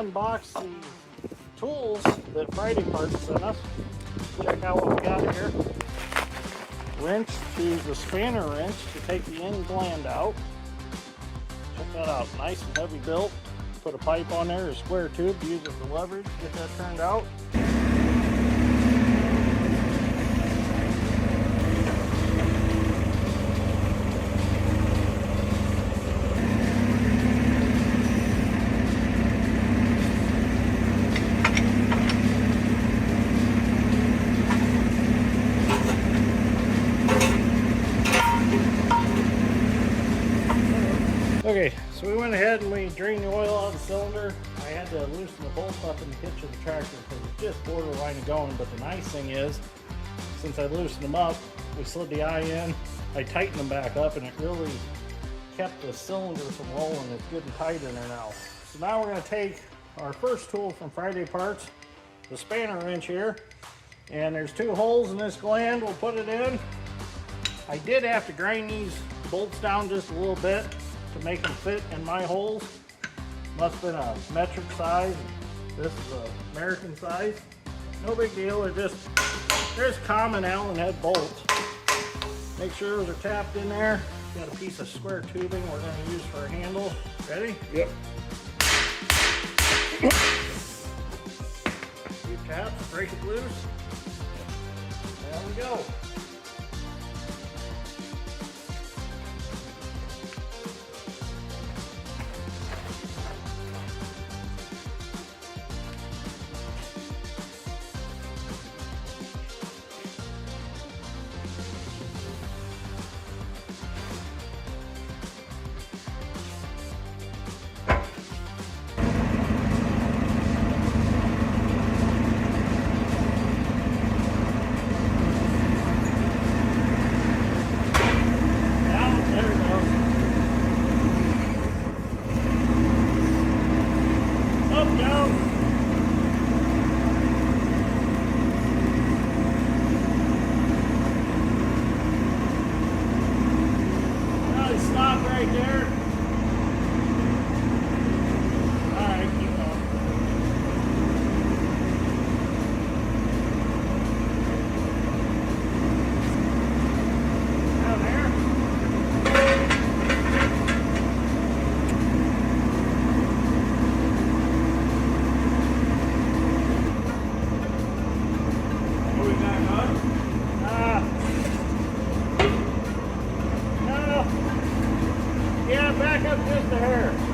unbox these tools that FridayParts sent us. Check out what we got here. Wrench to use the spanner wrench to take the end gland out. Check that out, nice and heavy built. Put a pipe on there, a square tube, use it for leverage, get that turned out. Okay, so we went ahead and we drained the oil out of the cylinder. I had to loosen the bolts up in the hitch of the tractor because it's just borderline of going. But the nice thing is, since I loosened them up, we slid the eye in, I tightened them back up, and it really kept the cylinder from rolling. It's good and tight in there now. So now we're going to take our first tool from FridayParts, the spanner wrench here, and there's 2 holes in this gland. We'll put it in. I did have to grind these bolts down just a little bit to make them fit in my holes. Must have been a metric size. This is a American size. No big deal. There's common Allen head bolts. Make sure those are tapped in there. Got a piece of square tubing we're going to use for a handle. Ready? Yep. Few taps, break it loose. There we go. Stop right there. All right, keep going. Down there. What we got, huh? Yeah, back up just a hair.